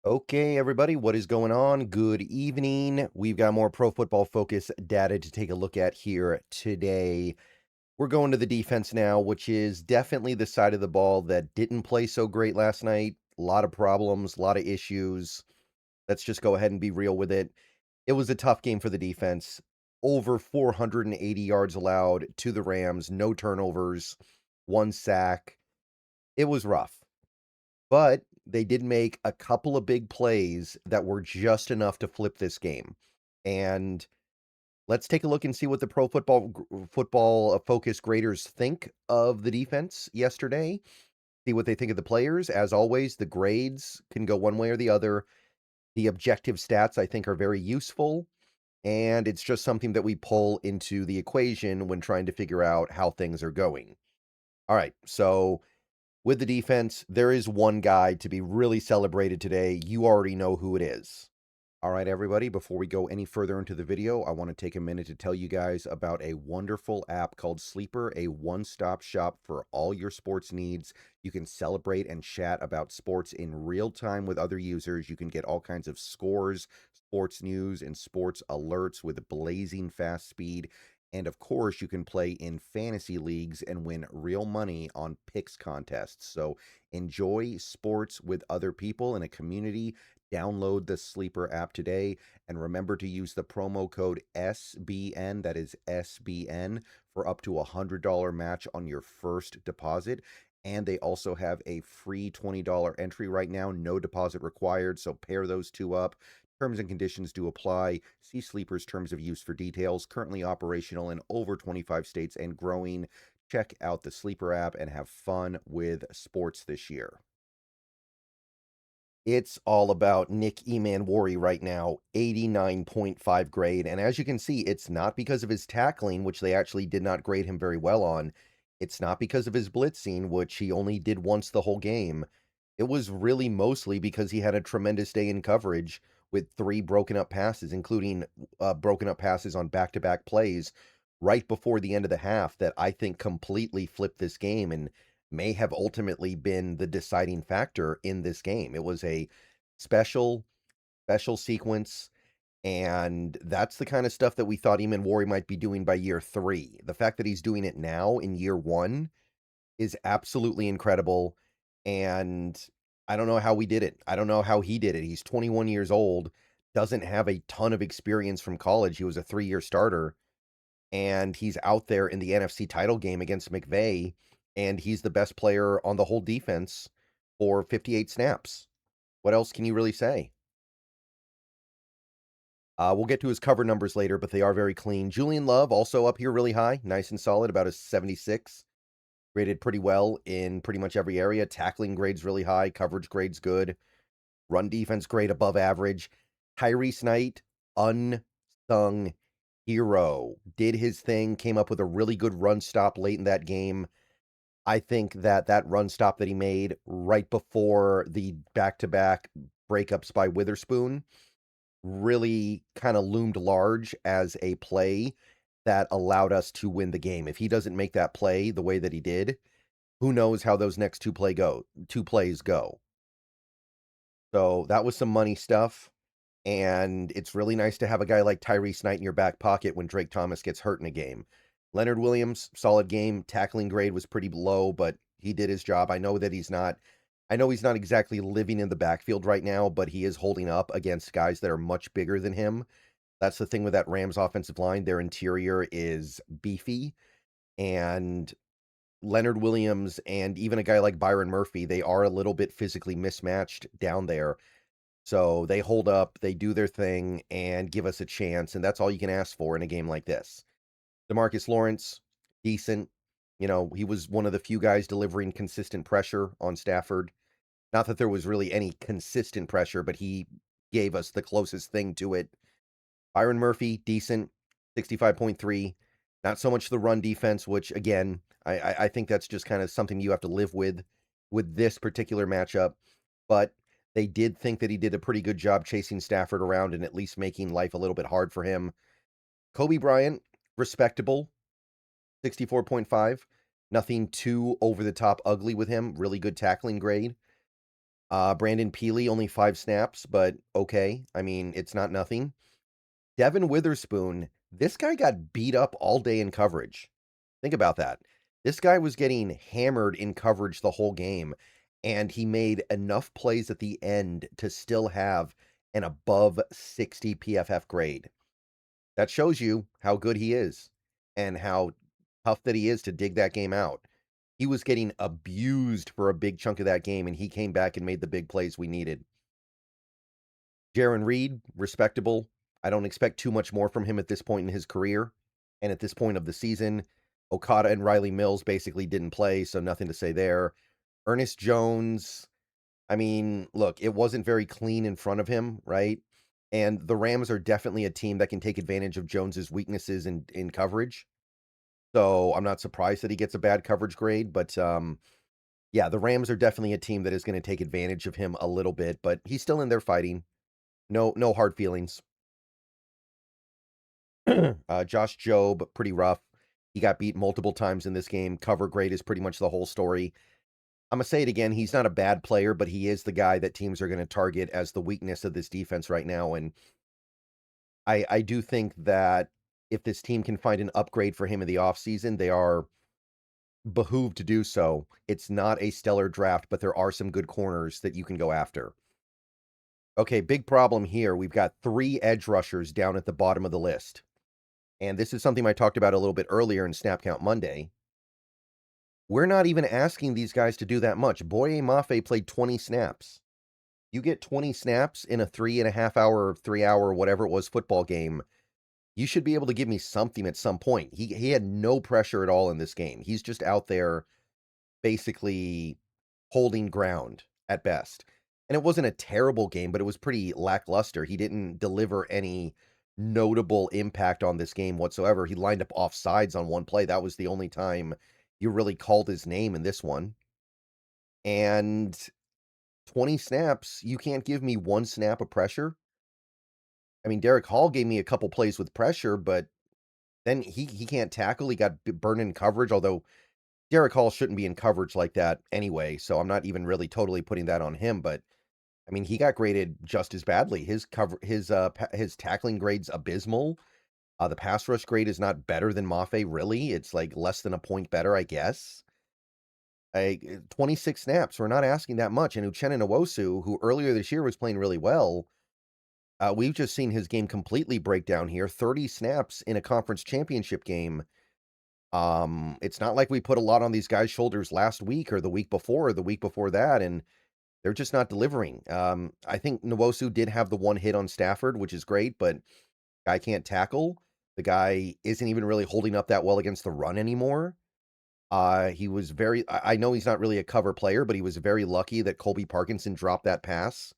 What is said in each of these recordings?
Okay, everybody, what is going on? Good evening. We've got more Pro Football Focus data to take a look at here today. We're going to the defense now, which is definitely the side of the ball that didn't play so great last night. A lot of problems, a lot of issues. Let's just go ahead and be real with it. It was a tough game for the defense. Over 480 yards allowed to the Rams, no turnovers, one sack. It was rough. But they did make a couple of big plays that were just enough to flip this game. And let's take a look and see what the football focus graders think of the defense yesterday. See what they think of the players. As always, the grades can go one way or the other. The objective stats, I think, are very useful. And it's just something that we pull into the equation when trying to figure out how things are going. All right. So with the defense, there is one guy to be really celebrated today. You already know who it is. All right, everybody, before we go any further into the video, I want to take a minute to tell you guys about a wonderful app called Sleeper, a one-stop shop for all your sports needs. You can celebrate and chat about sports in real time with other users. You can get all kinds of scores, sports news, and sports alerts with blazing fast speed. And of course, you can play in fantasy leagues and win real money on picks contests. So enjoy sports with other people in a community. Download the Sleeper app today and remember to use the promo code SBN, that is SBN, for up to $100 match on your first deposit. And they also have a free $20 entry right now, no deposit required. So pair those two up. Terms and conditions do apply. See Sleeper's terms of use for details. Currently operational in over 25 states and growing. Check out the Sleeper app and have fun with sports this year. It's all about Nick Emmanwori right now, 89.5 grade. And as you can see, it's not because of his tackling, which they actually did not grade him very well on. It's not because of his blitzing, which he only did once the whole game. It was really mostly because he had a tremendous day in coverage with 3 broken up passes, including broken up passes on back-to-back plays right before the end of the half that I think completely flipped this game and may have ultimately been the deciding factor in this game. It was a special, special sequence, and that's the kind of stuff that we thought Emmanwori might be doing by year 3. The fact that he's doing it now in year 1 is absolutely incredible, and I don't know how we did it. I don't know how he did it. He's 21 years old, doesn't have a ton of experience from college. He was a 3-year starter, and he's out there in the NFC title game against McVay, and he's the best player on the whole defense for 58 snaps. What else can you really say? We'll get to his cover numbers later, but they are very clean. Julian Love also up here really high, nice and solid, about a 76. Graded pretty well in pretty much every area. Tackling grades really high, coverage grades good, run defense grade above average. Tyrese Knight, unsung hero, did his thing, came up with a really good run stop late in that game. I think that that run stop that he made right before the back-to-back breakups by Witherspoon really kind of loomed large as a play that allowed us to win the game. If he doesn't make that play the way that he did, who knows how those next two plays go. So that was some money stuff. And it's really nice to have a guy like Tyrese Knight in your back pocket when Drake Thomas gets hurt in a game. Leonard Williams, solid game. Tackling grade was pretty low, but he did his job. I know he's not exactly living in the backfield right now, but he is holding up against guys that are much bigger than him. That's the thing with that Rams offensive line. Their interior is beefy, and Leonard Williams and even a guy like Byron Murphy, they are a little bit physically mismatched down there. So they hold up, they do their thing, and give us a chance, and that's all you can ask for in a game like this. DeMarcus Lawrence, decent. You know, he was one of the few guys delivering consistent pressure on Stafford. Not that there was really any consistent pressure, but he gave us the closest thing to it. Byron Murphy, decent, 65.3. Not so much the run defense, which again, I think that's just kind of something you have to live with this particular matchup. But they did think that he did a pretty good job chasing Stafford around and at least making life a little bit hard for him. Kobe Bryant, respectable, 64.5. Nothing too over the top ugly with him. Really good tackling grade. Brandon Peely, only 5 snaps, but okay. I mean, it's not nothing. Devin Witherspoon, this guy got beat up all day in coverage. Think about that. This guy was getting hammered in coverage the whole game, and he made enough plays at the end to still have an above 60 PFF grade. That shows you how good he is and how tough that he is to dig that game out. He was getting abused for a big chunk of that game, and he came back and made the big plays we needed. Jaron Reed, respectable. I don't expect too much more from him at this point in his career. And at this point of the season, Okada and Riley Mills basically didn't play, so nothing to say there. Ernest Jones, I mean, look, it wasn't very clean in front of him, right? And the Rams are definitely a team that can take advantage of Jones's weaknesses in coverage. So I'm not surprised that he gets a bad coverage grade, but yeah, the Rams are definitely a team that is going to take advantage of him a little bit, but he's still in there fighting. No hard feelings. Josh Jobe, pretty rough. He got beat multiple times in this game. Cover grade is pretty much the whole story. I'm going to say it again. He's not a bad player, but he is the guy that teams are going to target as the weakness of this defense right now. And I do think that if this team can find an upgrade for him in the offseason, they are behooved to do so. It's not a stellar draft, but there are some good corners that you can go after. Okay, big problem here. We've got 3 edge rushers down at the bottom of the list. And this is something I talked about a little bit earlier in Snap Count Monday. We're not even asking these guys to do that much. Boye Mafe played 20 snaps. You get 20 snaps in a 3.5 hour, 3 hour, whatever it was, football game. You should be able to give me something at some point. He had no pressure at all in this game. He's just out there basically holding ground at best. And it wasn't a terrible game, but it was pretty lackluster. He didn't deliver any notable impact on this game whatsoever. He lined up offsides on one play. That was the only time you really called his name in this one. And 20 snaps, you can't give me 1 snap of pressure. I mean, Derek Hall gave me a couple plays with pressure, but then he can't tackle. He got burned in coverage, although Derek Hall shouldn't be in coverage like that anyway, so I'm not even really totally putting that on him, but I mean, he got graded just as badly. His tackling grade's abysmal. The pass rush grade is not better than Mafe, really. It's like less than a point better, I guess. 26 snaps. We're not asking that much. And Uchenna Nwosu, who earlier this year was playing really well, we've just seen his game completely break down here. 30 snaps in a conference championship game. It's not like we put a lot on these guys' shoulders last week or the week before or the week before that, and they're just not delivering. I think Nwosu did have the 1 hit on Stafford, which is great, but guy can't tackle. The guy isn't even really holding up that well against the run anymore. He was I know he's not really a cover player, but he was very lucky that Colby Parkinson dropped that pass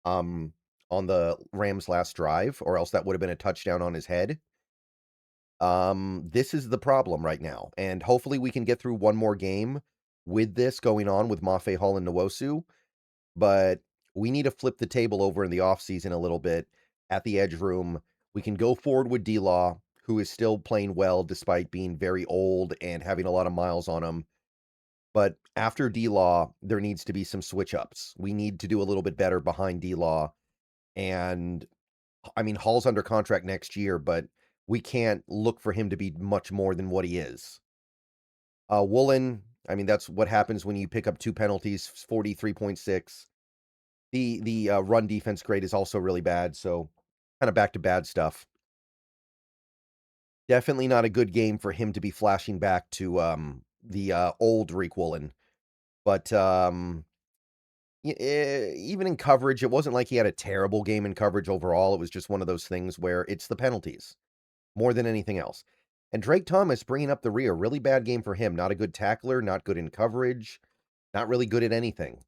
on the Rams' last drive, or else that would have been a touchdown on his head. This is the problem right now, and hopefully we can get through one more game with this going on with Mafe, Hall, and Nwosu, but we need to flip the table over in the offseason a little bit at the edge room. We can go forward with D-Law, who is still playing well despite being very old and having a lot of miles on him. But after D-Law, there needs to be some switch-ups. We need to do a little bit better behind D-Law, and I mean, Hall's under contract next year, but we can't look for him to be much more than what he is. Woolen, I mean, that's what happens when you pick up 2 penalties, 43.6. The run defense grade is also really bad, so kind of back to bad stuff. Definitely not a good game for him to be flashing back to the old Rick Woolen. But even in coverage, it wasn't like he had a terrible game in coverage overall. It was just one of those things where it's the penalties more than anything else. And Drake Thomas bringing up the rear, really bad game for him. Not a good tackler, not good in coverage, not really good at anything.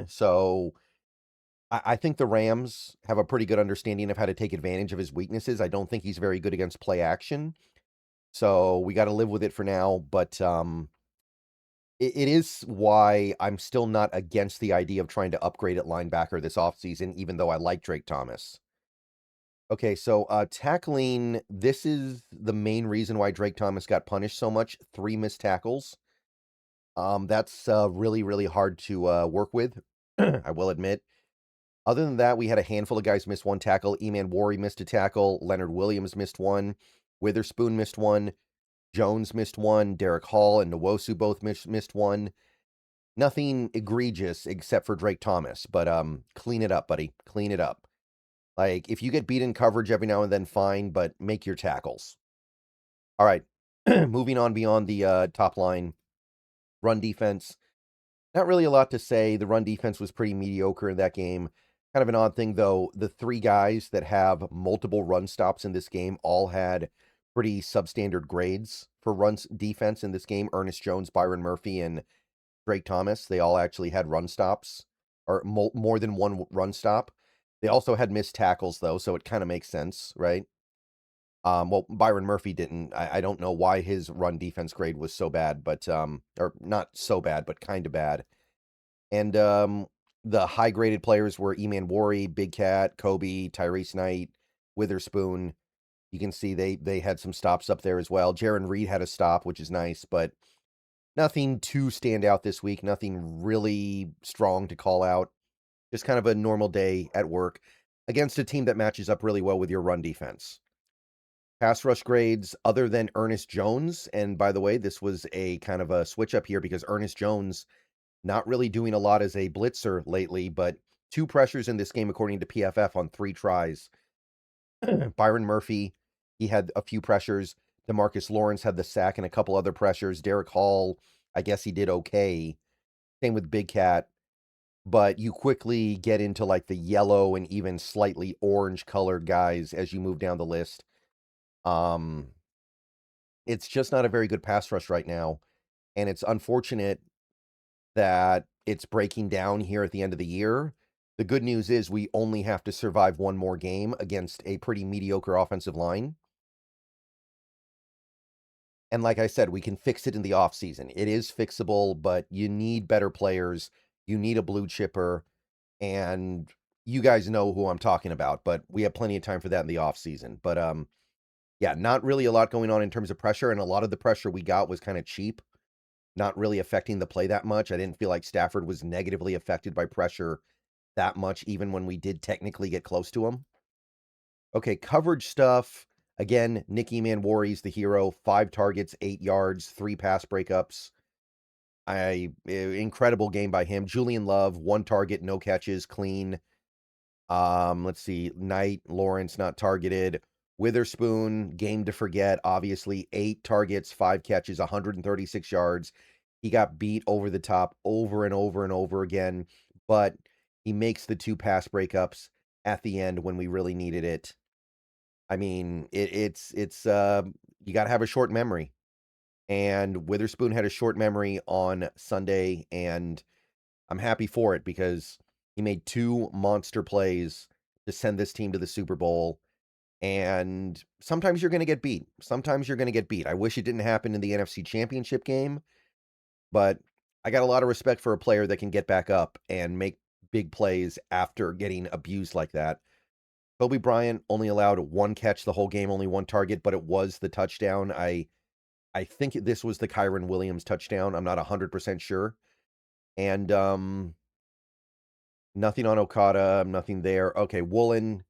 So I think the Rams have a pretty good understanding of how to take advantage of his weaknesses. I don't think he's very good against play action. So we got to live with it for now. But it is why I'm still not against the idea of trying to upgrade at linebacker this offseason, even though I like Drake Thomas. Okay, so tackling, this is the main reason why Drake Thomas got punished so much. 3 missed tackles. That's really, really hard to work with. I will admit. Other than that, we had a handful of guys miss one tackle. Emmanwori missed a tackle. Leonard Williams missed one. Witherspoon missed one. Jones missed one. Derek Hall and Nwosu both missed one. Nothing egregious except for Drake Thomas, but clean it up, buddy. Clean it up. Like, if you get beat in coverage every now and then, fine, but make your tackles. All right, moving on beyond the top line. Run defense. Not really a lot to say. The run defense was pretty mediocre in that game. Kind of an odd thing, though. The three guys that have multiple run stops in this game all had pretty substandard grades for runs defense in this game. Ernest Jones, Byron Murphy, and Drake Thomas. They all actually had run stops, or more than one run stop. They also had missed tackles, though, so it kind of makes sense, right? Well, Byron Murphy didn't. I don't know why his run defense grade was so bad, but or not so bad, but kind of bad. And the high graded players were Emmanwori, Big Cat, Kobe, Tyrese Knight, Witherspoon. You can see they had some stops up there as well. Jaron Reed had a stop, which is nice, but nothing to stand out this week. Nothing really strong to call out. Just kind of a normal day at work against a team that matches up really well with your run defense. Pass rush grades other than Ernest Jones. And by the way, this was a kind of a switch up here because Ernest Jones not really doing a lot as a blitzer lately, but 2 pressures in this game according to PFF on 3 tries. Byron Murphy, he had a few pressures. DeMarcus Lawrence had the sack and a couple other pressures. Derek Hall, I guess he did okay. Same with Big Cat. But you quickly get into like the yellow and even slightly orange colored guys as you move down the list. It's just not a very good pass rush right now. And it's unfortunate that it's breaking down here at the end of the year. The good news is we only have to survive one more game against a pretty mediocre offensive line. And like I said, we can fix it in the offseason. It is fixable, but you need better players. You need a blue chipper. And you guys know who I'm talking about, but we have plenty of time for that in the offseason. But yeah, not really a lot going on in terms of pressure. And a lot of the pressure we got was kind of cheap, not really affecting the play that much. I didn't feel like Stafford was negatively affected by pressure that much, even when we did technically get close to him. Okay, coverage stuff. Again, Nick Emmanwori's the hero. 5 targets, 8 yards, 3 pass breakups. Incredible game by him. Julian Love, 1 target, no catches, clean. Let's see. Knight, Lawrence not targeted. Witherspoon, game to forget. Obviously, 8 targets, 5 catches, 136 yards. He got beat over the top over and over and over again, but he makes the 2 pass breakups at the end when we really needed it. I mean, it's you got to have a short memory. And Witherspoon had a short memory on Sunday, and I'm happy for it because he made 2 monster plays to send this team to the Super Bowl. And sometimes you're going to get beat. Sometimes you're going to get beat. I wish it didn't happen in the NFC Championship game, but I got a lot of respect for a player that can get back up and make big plays after getting abused like that. Kobe Bryant only allowed 1 catch the whole game, only 1 target, but it was the touchdown. I think this was the Kyren Williams touchdown. I'm not 100% sure. And nothing on Okada, nothing there. Okay, Woolen.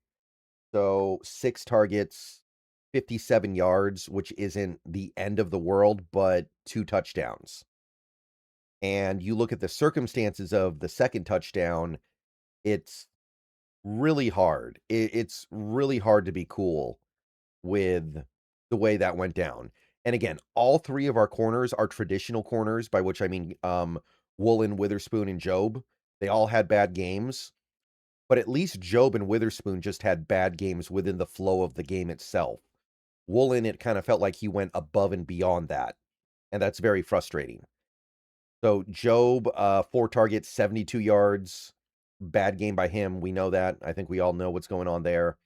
So 6 targets, 57 yards, which isn't the end of the world, but 2 touchdowns. And you look at the circumstances of the second touchdown, it's really hard. It's really hard to be cool with the way that went down. And again, all 3 of our corners are traditional corners, by which I mean Woolen, Witherspoon, and Job. They all had bad games, but at least Job and Witherspoon just had bad games within the flow of the game itself. Woolen, it kind of felt like he went above and beyond that, and that's very frustrating. So Job, 4 targets, 72 yards. Bad game by him. We know that. I think we all know what's going on there.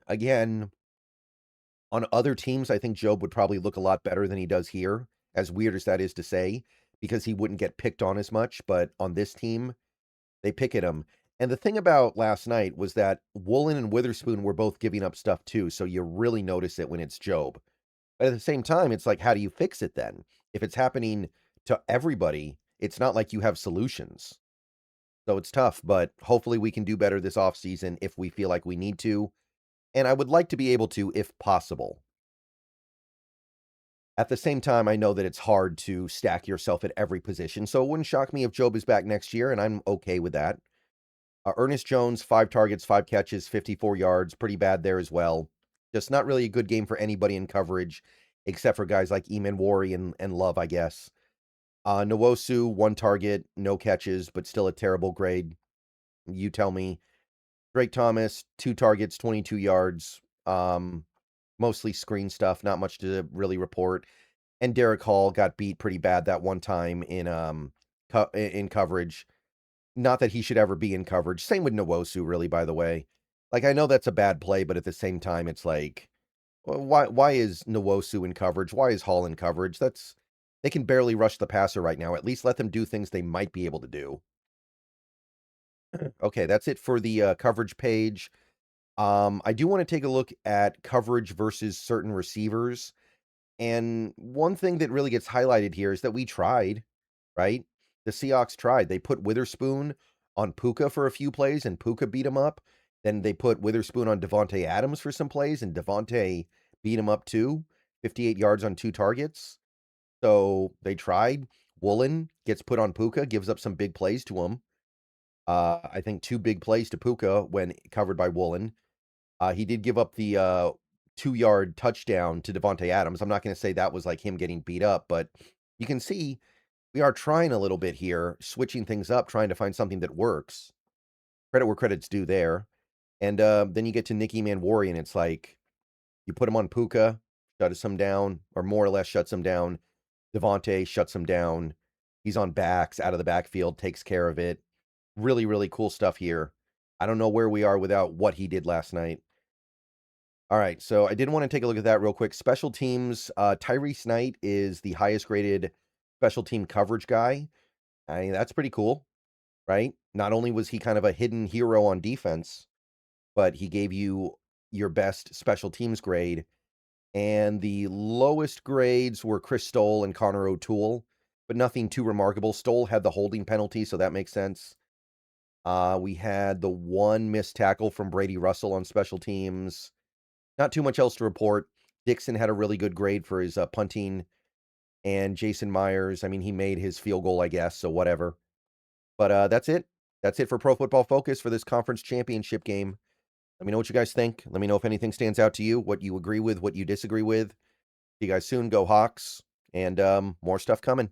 Again, on other teams, I think Job would probably look a lot better than he does here, as weird as that is to say, because he wouldn't get picked on as much. But on this team, they pick at him. And the thing about last night was that Woolen and Witherspoon were both giving up stuff too, so you really notice it when it's Job. But at the same time, it's like, how do you fix it then? If it's happening to everybody, it's not like you have solutions. So it's tough, but hopefully we can do better this offseason if we feel like we need to. And I would like to be able to if possible. At the same time, I know that it's hard to stack yourself at every position, so it wouldn't shock me if Job is back next year, and I'm okay with that. Ernest Jones, 5 targets, 5 catches, 54 yards, pretty bad there as well. Just not really a good game for anybody in coverage, except for guys like Emmanwori and Love, I guess. Nwosu, 1 target, no catches, but still a terrible grade. You tell me. Drake Thomas, 2 targets, 22 yards. Mostly screen stuff, not much to really report. And Derek Hall got beat pretty bad that one time in coverage. Not that he should ever be in coverage. Same with Nwosu, really, by the way. Like, I know that's a bad play, but at the same time, it's like, why is Nwosu in coverage? Why is Hall in coverage? They can barely rush the passer right now. At least let them do things they might be able to do. Okay, that's it for the coverage page. I do want to take a look at coverage versus certain receivers. And one thing that really gets highlighted here is that we tried, right? The Seahawks tried. They put Witherspoon on Puka for a few plays, and Puka beat him up. Then they put Witherspoon on Devontae Adams for some plays, and Devontae beat him up too. 58 yards on 2 targets. So they tried. Woolen gets put on Puka, gives up some big plays to him. I think 2 big plays to Puka when covered by Woolen. He did give up the 2-yard touchdown to Devontae Adams. I'm not going to say that was like him getting beat up, but you can see we are trying a little bit here, switching things up, trying to find something that works. Credit where credit's due there. And then you get to Nicky Emmanwori, and it's like you put him on Puka, shuts him down, or more or less shuts him down. Devontae shuts him down. He's on backs, out of the backfield, takes care of it. Really, really cool stuff here. I don't know where we are without what he did last night. All right, so I did want to take a look at that real quick. Special teams, Tyrese Knight is the highest graded special team coverage guy. I mean, that's pretty cool, right? Not only was he kind of a hidden hero on defense, but he gave you your best special teams grade. And the lowest grades were Chris Stoll and Connor O'Toole, but nothing too remarkable. Stoll had the holding penalty, so that makes sense. We had the 1 missed tackle from Brady Russell on special teams. Not too much else to report. Dixon had a really good grade for his punting. And Jason Myers, I mean, he made his field goal, I guess, so whatever. But that's it. That's it for Pro Football Focus for this conference championship game. Let me know what you guys think. Let me know if anything stands out to you, what you agree with, what you disagree with. See you guys soon. Go Hawks. And more stuff coming.